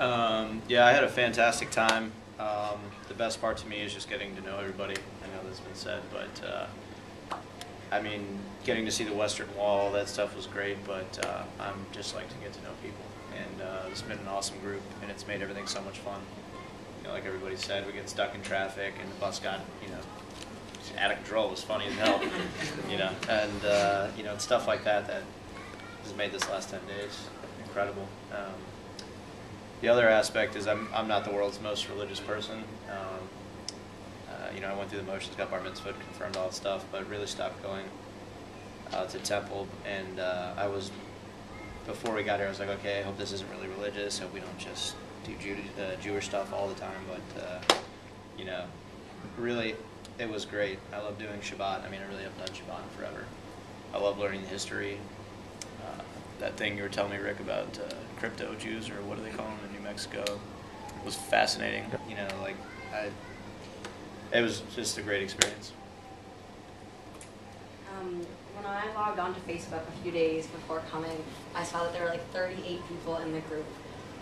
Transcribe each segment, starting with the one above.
Yeah, I had a fantastic time. The best part to me is just getting to know everybody. I know that's been said, but I mean, getting to see the Western Wall, that stuff was great, but I'm just like to get to know people. And it's been an awesome group, and it's made everything so much fun. You know, like everybody said, we get stuck in traffic, and the bus got, out of control. It was funny as hell, and it's stuff like that that has made this last 10 days incredible. The other aspect is I'm not the world's most religious person. I went through the motions, got bar mitzvah, confirmed all that stuff, but really stopped going to temple. And before we got here, I was like, okay, I hope this isn't really religious. I hope we don't just do Jewish stuff all the time. But, really, it was great. I love doing Shabbat. I mean, I really have done Shabbat in forever. I love learning the history. That thing you were telling me, Rick, about crypto Jews, or what do they call them in New Mexico, was fascinating. It was just a great experience. When I logged onto Facebook a few days before coming, I saw that there were like 38 people in the group.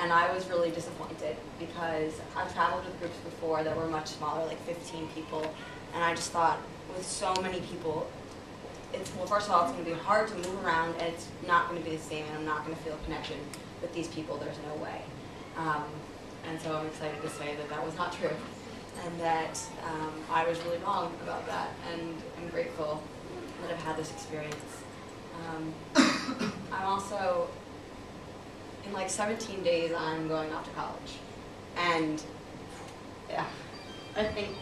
And I was really disappointed because I've traveled with groups before that were much smaller, like 15 people. And I just thought, with so many people, well, first of all, it's going to be hard to move around, and it's not going to be the same, and I'm not going to feel a connection with these people. There's no way. And so I'm excited to say that that was not true, and that I was really wrong about that, and I'm grateful that I've had this experience. I'm also, in like 17 days, I'm going off to college. And yeah, I think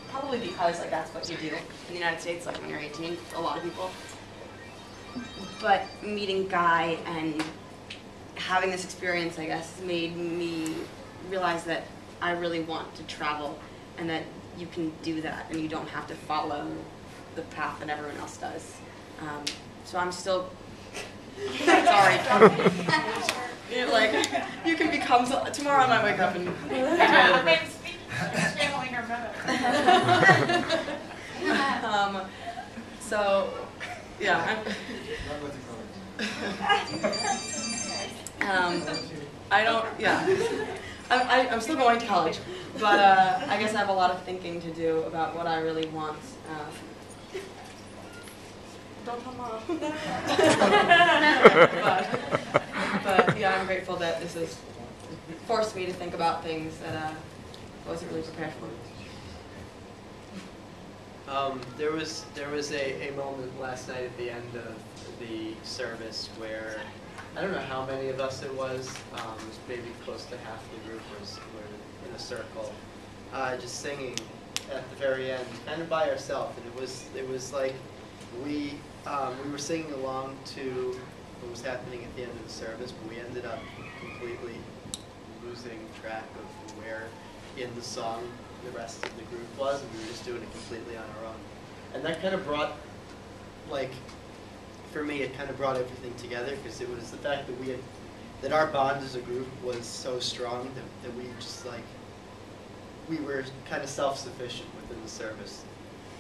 probably because like that's what you do in the United States, like when you're 18, a lot of people. But meeting Guy and having this experience, I guess, made me realize that I really want to travel, and that you can do that, and you don't have to follow the path that everyone else does. So I'm still, sorry. You're like, you can become, tomorrow I might wake up and channeling her mother. So, yeah. I don't, yeah. I'm still going to college, but I guess I have a lot of thinking to do about what I really want. Don't tell Mom. but yeah, I'm grateful that this has forced me to think about things that I wasn't really prepared for. There was a moment last night at the end of the service where, I don't know how many of us it was maybe close to half the group were in a circle, just singing at the very end, kind of by ourselves, and it was like we were singing along to what was happening at the end of the service, but we ended up completely losing track of where in the song the rest of the group was, and we were just doing it completely on our own. And that kind of brought, like, for me, it kind of brought everything together, because it was the fact that our bond as a group was so strong that we just, like, we were kind of self-sufficient within the service,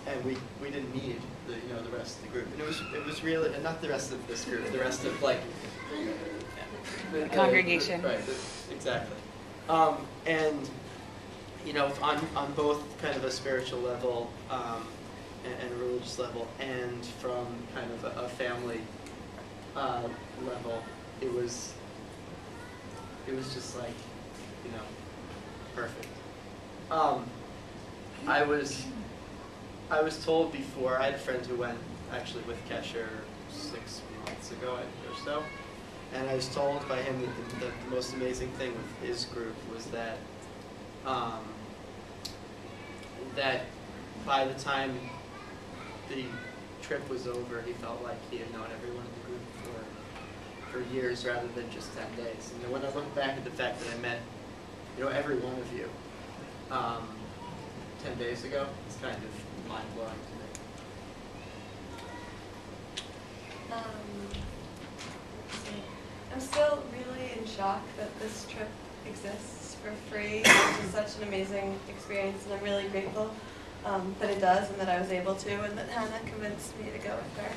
and we didn't need the rest of the group. And it was really, and not the rest of this group, the rest of, like, the congregation. Right, exactly. And on both kind of a spiritual level and a religious level, and from kind of a family level, it was just like, perfect. I was told before, I had a friend who went actually with Kesher 6 months ago or so, and I was told by him that the most amazing thing with his group was that that by the time the trip was over, he felt like he had known everyone in the group for years rather than just 10 days. And when I look back at the fact that I met, every one of you 10 days ago, it's kind of mind-blowing to me. I'm still really in shock that this trip exists for free. It's such an amazing experience, and I'm really grateful that it does, and that I was able to, and that Hannah convinced me to go with her.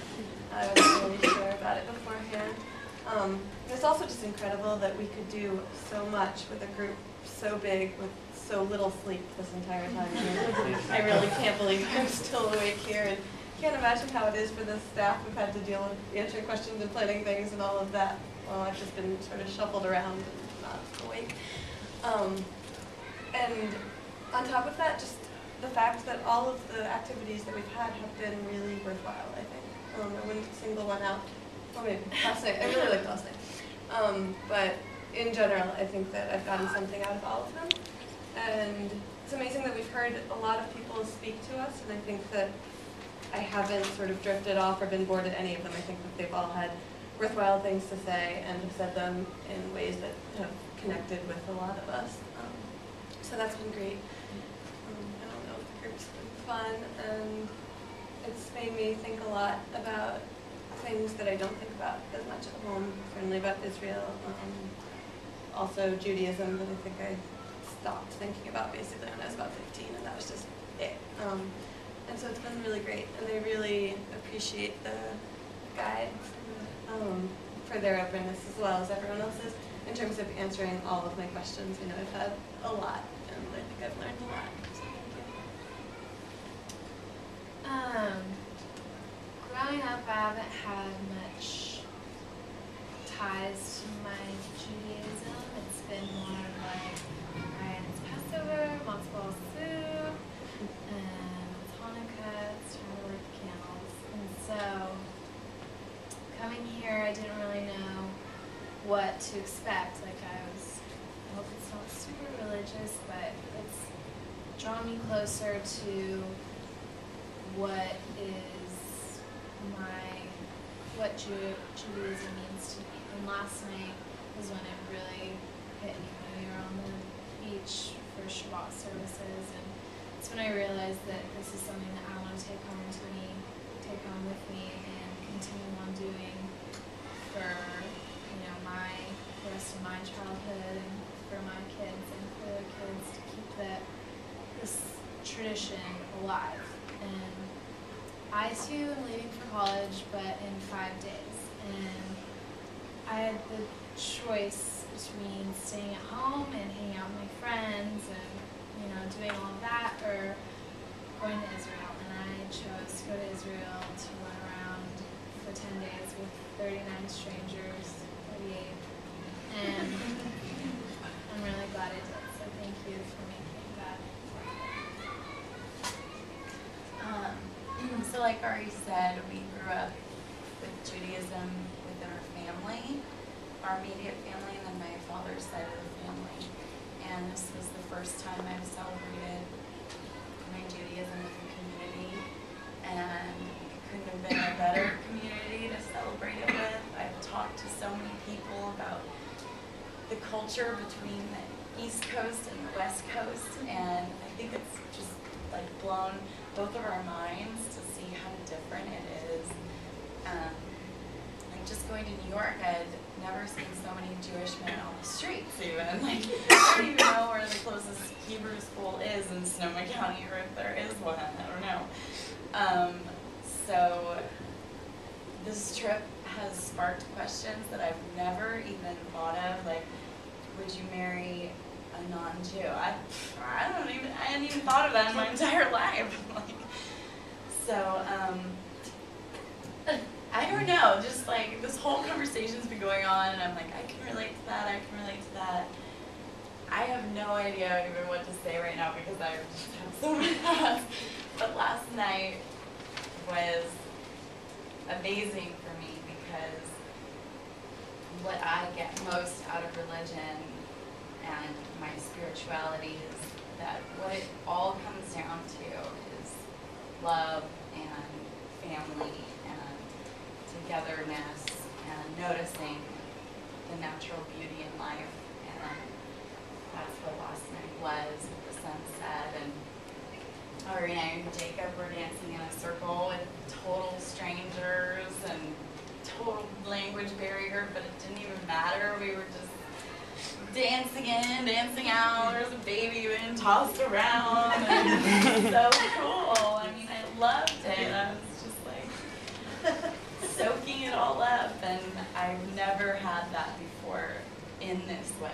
I wasn't really sure about it beforehand. And it's also just incredible that we could do so much with a group so big with so little sleep this entire time. I really can't believe I'm still awake here, and can't imagine how it is for the staff who've had to deal with answering questions and planning things and all of that. Well, I've just been sort of shuffled around and not awake. And on top of that, just the fact that all of the activities that we've had have been really worthwhile, I think. I wouldn't single one out. Well, maybe last night. I really liked last night. But in general, I think that I've gotten something out of all of them. And it's amazing that we've heard a lot of people speak to us, and I think that I haven't sort of drifted off or been bored at any of them. I think that they've all had worthwhile things to say and have said them in ways that have connected with a lot of us. So that's been great. I don't know, the group's been fun, and it's made me think a lot about things that I don't think about as much at home, certainly about Israel. Also Judaism, that I think I stopped thinking about basically when I was about 15, and that was just it. And so it's been really great, and I really appreciate the guides for their openness as well as everyone else's in terms of answering all of my questions. You know, I've had a lot, and I think I've learned a lot. So thank you. Growing up, I haven't had much ties to my Judaism. It's been more of like Ryan's Passover, Motzbal soup, and Hanukkah, it's trying to light the candles. And so, coming here, I didn't really know what to expect. Like I hope it's not super religious, but it's drawn me closer to what Judaism means to me. And last night was when it really hit me, when we were on the beach for Shabbat services, and it's when I realized that this is something that I want to take home with me and continue on doing for the rest of my childhood and for my kids and for their kids, to keep this tradition alive. And I too am leaving for college, but in 5 days, and I had the choice between staying at home and hanging out with my friends and doing all of that, or going to Israel. And I chose to go to Israel to run around for 10 days with 39 strangers, 38, and I'm really glad I did. So thank you for making that work. So like Ari said, we grew up with Judaism within our family, our immediate family, and then my father's side of the family. And this was the first time I've celebrated my Judaism with a community, and it couldn't have been a better community to celebrate it with. I've talked to so many people about the culture between the East Coast and the West Coast, and I think it's just like blown both of our minds to see how different it is. Like just going to New York, I'd never seen so many Jewish men on the streets even. Like, I don't even know where the closest Hebrew school is in Sonoma County, or if there is one, I don't know. So this trip has sparked questions that I've never even thought of, like, would you marry a non-Jew? I hadn't even thought of that in my entire life. So, I don't know, just like this whole conversation's been going on, and I'm like, I can relate to that, I can relate to that. I have no idea even what to say right now because I just have so many thoughts. But last night was amazing for me because what I get most out of religion and my spirituality is that what it all comes down to is love and family and togetherness and noticing the natural beauty in life, and that's what last night was with the sunset. And Ari and Jacob were dancing in a circle with total strangers and total language barrier, but it didn't even matter. We were just dancing in, dancing out. There was a baby being tossed around. And so cool. I mean, I loved it. I was just like soaking it all up, and I've never had that before in this way.